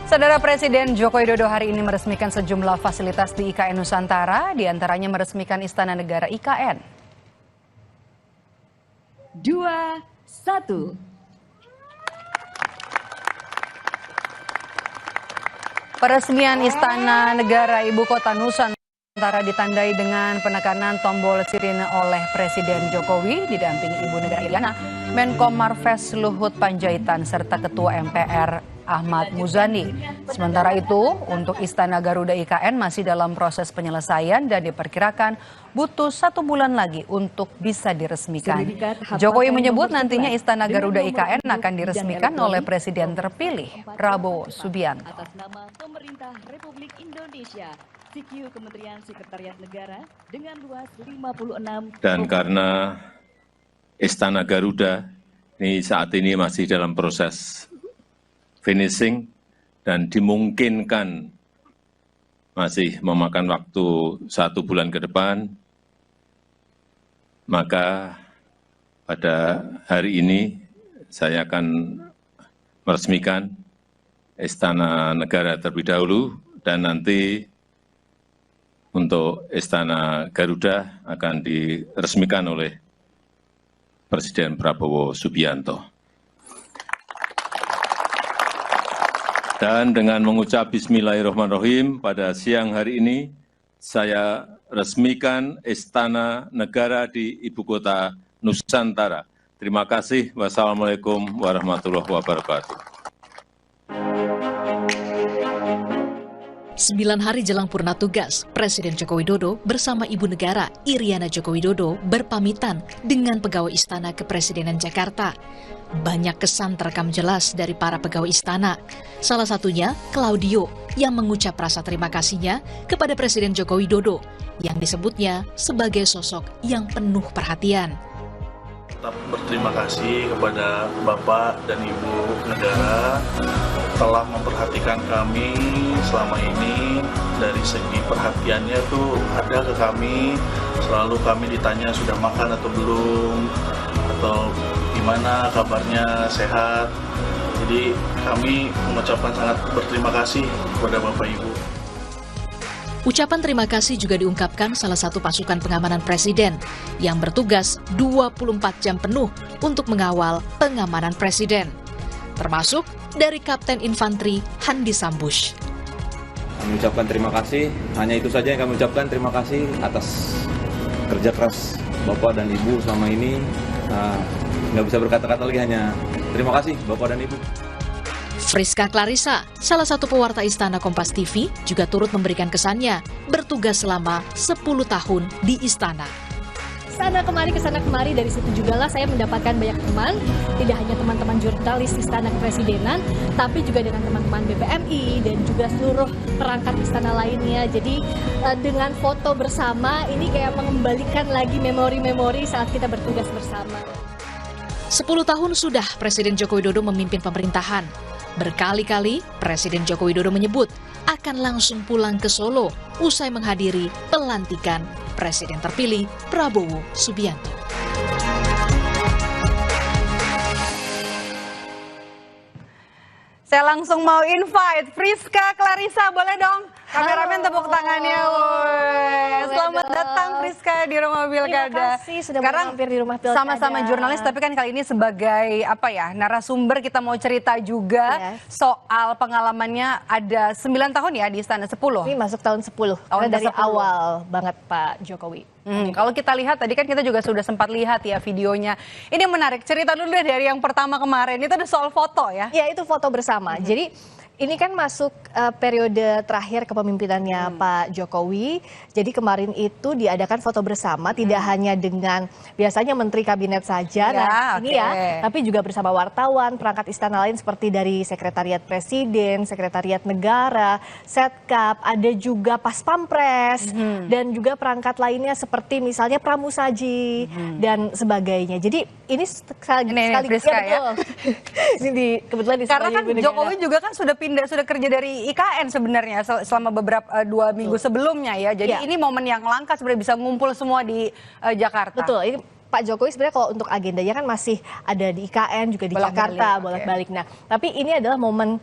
Saudara Presiden Joko Widodo hari ini meresmikan sejumlah fasilitas di IKN Nusantara, diantaranya meresmikan Istana Negara IKN. 2, 1. Peresmian Istana Negara Ibu Kota Nusantara ditandai dengan penekanan tombol sirine oleh Presiden Jokowi didampingi Ibu Negara Iriana, Menkom Marves Luhut Panjaitan serta Ketua MPR Ahmad Muzani. Sementara itu, untuk Istana Garuda IKN masih dalam proses penyelesaian dan diperkirakan butuh 1 bulan lagi untuk bisa diresmikan. Jokowi menyebut nantinya Istana Garuda IKN akan diresmikan oleh Presiden terpilih Prabowo Subianto. Atas nama Pemerintah Republik Indonesia, CQ Kementerian Sekretariat Negara dengan luas 56. Dan karena Istana Garuda ini saat ini masih dalam proses finishing dan dimungkinkan masih memakan waktu 1 bulan ke depan, maka pada hari ini saya akan meresmikan Istana Negara terlebih dahulu dan nanti untuk Istana Garuda akan diresmikan oleh Presiden Prabowo Subianto. Dan dengan mengucap Bismillahirrahmanirrahim, pada siang hari ini saya resmikan Istana Negara di Ibu Kota Nusantara. Terima kasih. Wassalamualaikum warahmatullahi wabarakatuh. 9 hari jelang purna tugas, Presiden Joko Widodo bersama Ibu Negara Iriana Joko Widodo berpamitan dengan pegawai Istana Kepresidenan Jakarta. Banyak kesan terekam jelas dari para pegawai istana. Salah satunya Claudio yang mengucap rasa terima kasihnya kepada Presiden Joko Widodo yang disebutnya sebagai sosok yang penuh perhatian. Tetap berterima kasih kepada Bapak dan Ibu Negara telah memperhatikan kami selama ini. Dari segi perhatiannya tuh ada ke kami, selalu kami ditanya sudah makan atau belum, atau gimana kabarnya, sehat. Jadi kami mengucapkan sangat berterima kasih kepada Bapak Ibu. Ucapan terima kasih juga diungkapkan salah satu pasukan pengamanan Presiden yang bertugas 24 jam penuh untuk mengawal pengamanan Presiden, termasuk dari Kapten Infanteri Handi Sambush. Kami ucapkan terima kasih, hanya itu saja yang kami ucapkan, terima kasih atas kerja keras Bapak dan Ibu selama ini. Nggak bisa berkata-kata lagi, hanya terima kasih Bapak dan Ibu. Friska Clarissa, salah satu pewarta Istana Kompas TV, juga turut memberikan kesannya bertugas selama 10 tahun di Istana. Kesana kemari, dari situ juga lah saya mendapatkan banyak teman, tidak hanya teman-teman jurnalis Istana Kepresidenan, tapi juga dengan teman-teman BPMI dan juga seluruh perangkat istana lainnya. Jadi dengan foto bersama ini kayak mengembalikan lagi memori-memori saat kita bertugas bersama. 10 tahun sudah Presiden Joko Widodo memimpin pemerintahan. Berkali-kali Presiden Joko Widodo menyebut akan langsung pulang ke Solo usai menghadiri pelantikan Presiden terpilih Prabowo Subianto. Saya langsung mau invite Friska Clarissa, boleh dong? Kameramen tepuk tangannya. Selamat datang Friska di Rumah Pilkada. Terima kasih sudah mampir di Rumah Pilkada. Sama-sama jurnalis, tapi kan kali ini sebagai narasumber kita mau cerita juga soal pengalamannya. Ada 9 tahun ya di Istana, 10. Ini masuk tahun 10. Dari awal banget Pak Jokowi. Kalau kita lihat tadi kan kita juga sudah sempat lihat ya videonya. Ini menarik, cerita dulu deh dari yang pertama kemarin, itu ada soal foto ya? Ya, itu foto bersama. Jadi ini kan masuk periode terakhir kepemimpinannya Pak Jokowi. Jadi kemarin itu diadakan foto bersama, tidak hanya dengan biasanya Menteri Kabinet saja, tapi juga bersama wartawan, perangkat istana lain seperti dari Sekretariat Presiden, Sekretariat Negara, Setkap, ada juga Pas Pampres, dan juga perangkat lainnya seperti misalnya Pramusaji dan sebagainya. Jadi ini sekaligus ya. Ini kebetulan di karena kan Jokowi juga kan sudah kerja dari IKN sebenarnya selama beberapa 2 minggu sebelumnya ya. Jadi ini momen yang langka sebenarnya bisa ngumpul semua di Jakarta. Betul. Ini Pak Jokowi sebenarnya kalau untuk agendanya kan masih ada di IKN juga di Jakarta bolak-balik. Nah, tapi ini adalah momen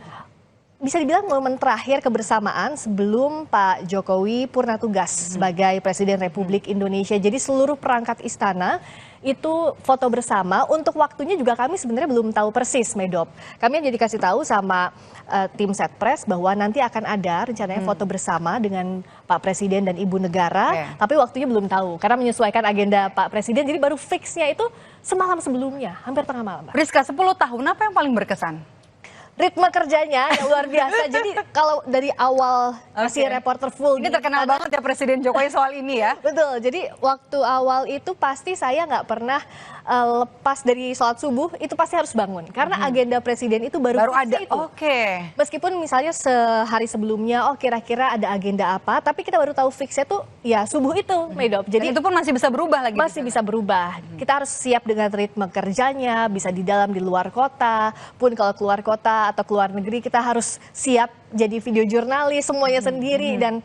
bisa dibilang momen terakhir kebersamaan sebelum Pak Jokowi purna tugas sebagai Presiden Republik Indonesia. Jadi seluruh perangkat istana itu foto bersama. Untuk waktunya juga kami sebenarnya belum tahu persis, Medop. Kami jadi kasih tahu sama tim Setpres bahwa nanti akan ada rencananya foto bersama dengan Pak Presiden dan Ibu Negara. Tapi waktunya belum tahu karena menyesuaikan agenda Pak Presiden. Jadi baru fixnya itu semalam sebelumnya, hampir tengah malam. Rizka, 10 tahun apa yang paling berkesan? Ritme kerjanya yang luar biasa. Jadi kalau dari awal masih reporter full. Ini terkenal banget ya Presiden Jokowi soal ini ya. Betul, jadi waktu awal itu pasti saya nggak pernah lepas dari sholat subuh, itu pasti harus bangun. Karena agenda Presiden itu baru ada. itu. Oke. Meskipun misalnya sehari sebelumnya, oh kira-kira ada agenda apa, tapi kita baru tahu fixnya tuh ya subuh itu, Medop. Jadi itu pun masih bisa berubah lagi. Masih bisa berubah. Kita harus siap dengan ritme kerjanya, bisa di dalam, di luar kota. Pun kalau keluar kota atau keluar negeri, kita harus siap jadi video jurnalis semuanya sendiri. Dan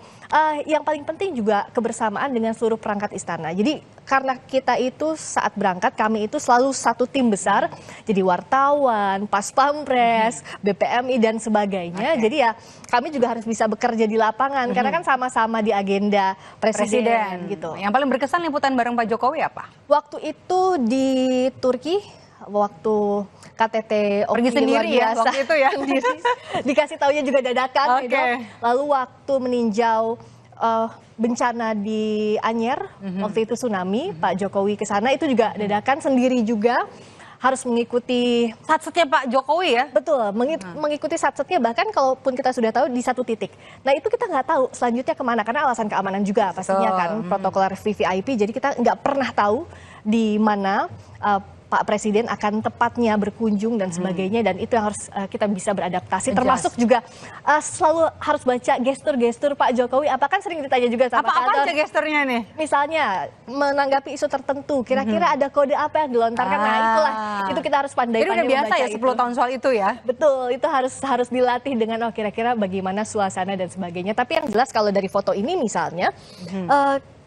yang paling penting juga kebersamaan dengan seluruh perangkat istana. Jadi karena kita itu saat berangkat, kami itu selalu satu tim besar, jadi wartawan, pas pampres, BPMI dan sebagainya. Jadi ya kami juga harus bisa bekerja di lapangan karena kan sama-sama di agenda presiden gitu. Yang paling berkesan liputan bareng Pak Jokowi apa? Waktu itu di Turki, waktu KTT pergi sendiri ya waktu itu ya. Sendiri. Dikasih taunya juga dadakan. Lalu waktu meninjau bencana di Anyer, waktu itu tsunami, Pak Jokowi ke sana itu juga dadakan sendiri juga. Harus mengikuti satsetnya Pak Jokowi ya? Betul, mengikuti satsetnya, bahkan kalaupun kita sudah tahu di satu titik. Nah itu kita nggak tahu selanjutnya kemana, karena alasan keamanan juga pastinya kan, protokoler VVIP, jadi kita nggak pernah tahu di mana Pak Presiden akan tepatnya berkunjung dan sebagainya, dan itu yang harus kita bisa beradaptasi. Termasuk juga selalu harus baca gestur-gestur Pak Jokowi. Apakah sering ditanya juga sama kantor? Apa aja gesturnya nih? Misalnya menanggapi isu tertentu, kira-kira ada kode apa yang dilontarkan? Nah itulah, itu kita harus pandai-pandai. Jadi udah biasa ya 10 tahun soal itu ya? Betul, itu harus dilatih dengan kira-kira bagaimana suasana dan sebagainya. Tapi yang jelas kalau dari foto ini misalnya,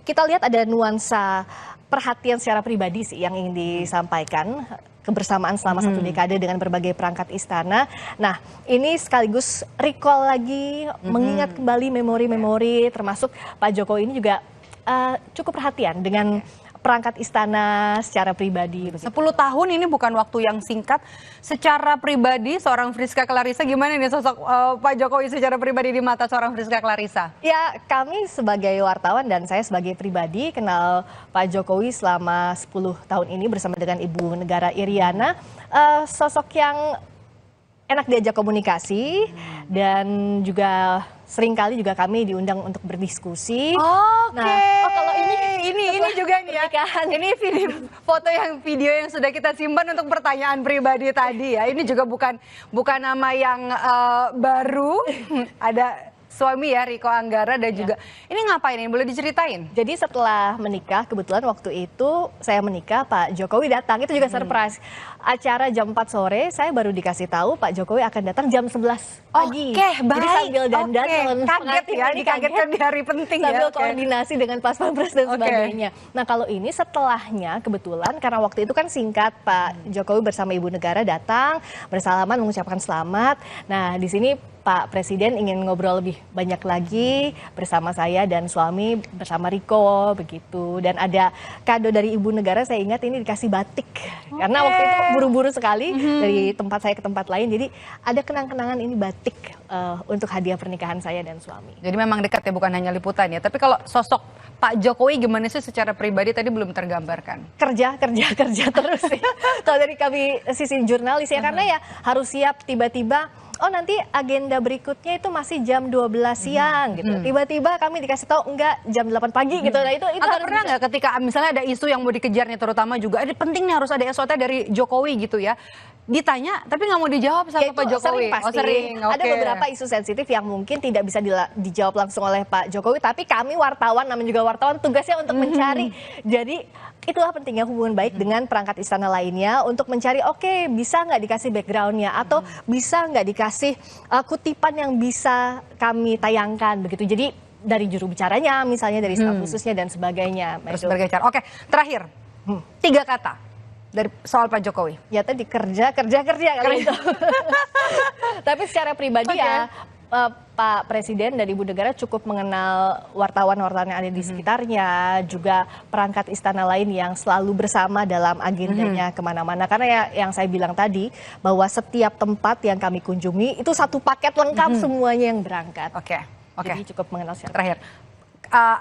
kita lihat ada nuansa perhatian secara pribadi sih yang ingin disampaikan, kebersamaan selama satu dekade dengan berbagai perangkat istana. Nah, ini sekaligus recall lagi, mengingat kembali memori-memori, termasuk Pak Jokowi ini juga cukup perhatian dengan perangkat istana secara pribadi. 10 tahun ini bukan waktu yang singkat. Secara pribadi, seorang Friska Clarissa, gimana nih sosok Pak Jokowi secara pribadi di mata seorang Friska Clarissa? Ya, kami sebagai wartawan dan saya sebagai pribadi kenal Pak Jokowi selama 10 tahun ini bersama dengan Ibu Negara Iriana. Sosok yang enak diajak komunikasi dan juga seringkali juga kami diundang untuk berdiskusi. Nah, kalau ini juga nih ya. Ini video yang sudah kita simpan untuk pertanyaan pribadi tadi ya. Ini juga bukan nama yang baru. Ada suami ya, Riko Anggara, dan juga ini ngapain ini, boleh diceritain? Jadi setelah menikah, kebetulan waktu itu saya menikah, Pak Jokowi datang, itu juga surprise. Acara jam 4 sore, saya baru dikasih tahu Pak Jokowi akan datang jam 11 pagi. Oke, baik. Jadi sambil dandan, kaget ya, dikagetkan di hari penting sambil ya. Koordinasi dengan Pas Pampres dan sebagainya. Nah kalau ini setelahnya, kebetulan karena waktu itu kan singkat, Pak Jokowi bersama Ibu Negara datang, bersalaman, mengucapkan selamat. Nah di sini Pak Presiden ingin ngobrol lebih banyak lagi bersama saya dan suami, bersama Riko begitu. Dan ada kado dari Ibu Negara, saya ingat ini dikasih batik. Karena waktu itu buru-buru sekali dari tempat saya ke tempat lain. Jadi ada kenang-kenangan ini batik untuk hadiah pernikahan saya dan suami. Jadi memang dekat ya, bukan hanya liputan ya. Tapi kalau sosok Pak Jokowi gimana sih secara pribadi tadi belum tergambarkan? Kerja terus ya. Kalau dari kami sisi jurnalis ya, karena ya harus siap tiba-tiba, oh nanti agenda berikutnya itu masih jam 12 siang gitu. Tiba-tiba kami dikasih tahu enggak jam 8 pagi gitu. Nah itu atau pernah nggak ketika misalnya ada isu yang mau dikejar nih, terutama juga ada penting nih harus ada SOT dari Jokowi gitu ya, ditanya tapi nggak mau dijawab sama Pak Jokowi? Sering pasti. Sering. Ada beberapa isu sensitif yang mungkin tidak bisa dijawab langsung oleh Pak Jokowi, tapi kami wartawan, namanya juga wartawan, tugasnya untuk mencari. Jadi itulah pentingnya hubungan baik dengan perangkat istana lainnya untuk mencari, oke, bisa nggak dikasih backgroundnya atau bisa nggak dikasih kutipan yang bisa kami tayangkan begitu. Jadi dari juru bicaranya, misalnya dari staf khususnya dan sebagainya. Terus bergeser. Oke, terakhir 3 kata dari soal Pak Jokowi? Ya tadi kerja kali itu. Tapi secara pribadi ya Pak Presiden dan Ibu Negara cukup mengenal wartawan-wartawan yang ada di sekitarnya, juga perangkat istana lain yang selalu bersama dalam agendanya kemana-mana. Karena ya yang saya bilang tadi, bahwa setiap tempat yang kami kunjungi itu satu paket lengkap semuanya yang berangkat. Oke. Jadi cukup mengenal siapa. Terakhir,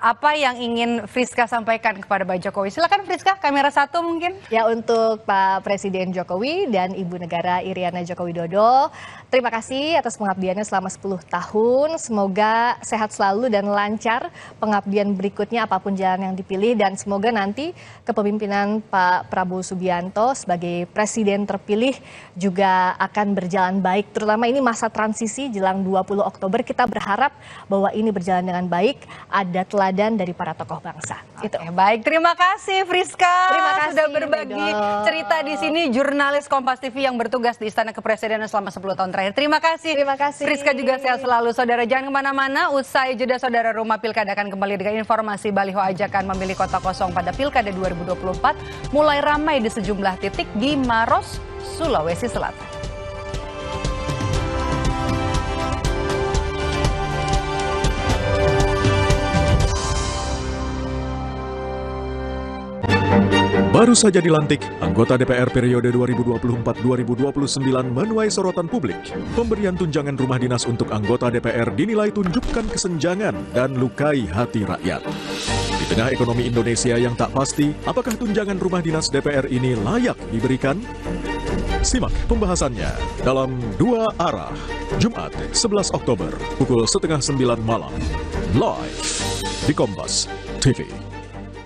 apa yang ingin Friska sampaikan kepada Pak Jokowi? Silakan Friska, kamera 1 mungkin. Ya, untuk Pak Presiden Jokowi dan Ibu Negara Iriana Joko Widodo, terima kasih atas pengabdiannya selama 10 tahun. Semoga sehat selalu dan lancar pengabdian berikutnya apapun jalan yang dipilih. Dan semoga nanti kepemimpinan Pak Prabowo Subianto sebagai Presiden terpilih juga akan berjalan baik. Terutama ini masa transisi jelang 20 Oktober, kita berharap bahwa ini berjalan dengan baik, ada teladan dari para tokoh bangsa. Oke, baik, terima kasih Friska. Terima kasih sudah berbagi Edo. cerita di sini, jurnalis Kompas TV yang bertugas di Istana Kepresidenan selama 10 tahun terakhir. Terima kasih. Terima kasih. Friska juga sehat selalu. Saudara jangan kemana-mana, usai jeda Saudara Rumah Pilkada akan kembali dengan informasi baliho ajakan memilih kota kosong pada Pilkada 2024 mulai ramai di sejumlah titik di Maros, Sulawesi Selatan. Baru saja dilantik, anggota DPR periode 2024-2029 menuai sorotan publik. Pemberian tunjangan rumah dinas untuk anggota DPR dinilai tunjukkan kesenjangan dan lukai hati rakyat. Di tengah ekonomi Indonesia yang tak pasti, apakah tunjangan rumah dinas DPR ini layak diberikan? Simak pembahasannya dalam Dua Arah, Jumat 11 Oktober, pukul 8:30 malam, live di Kompas TV.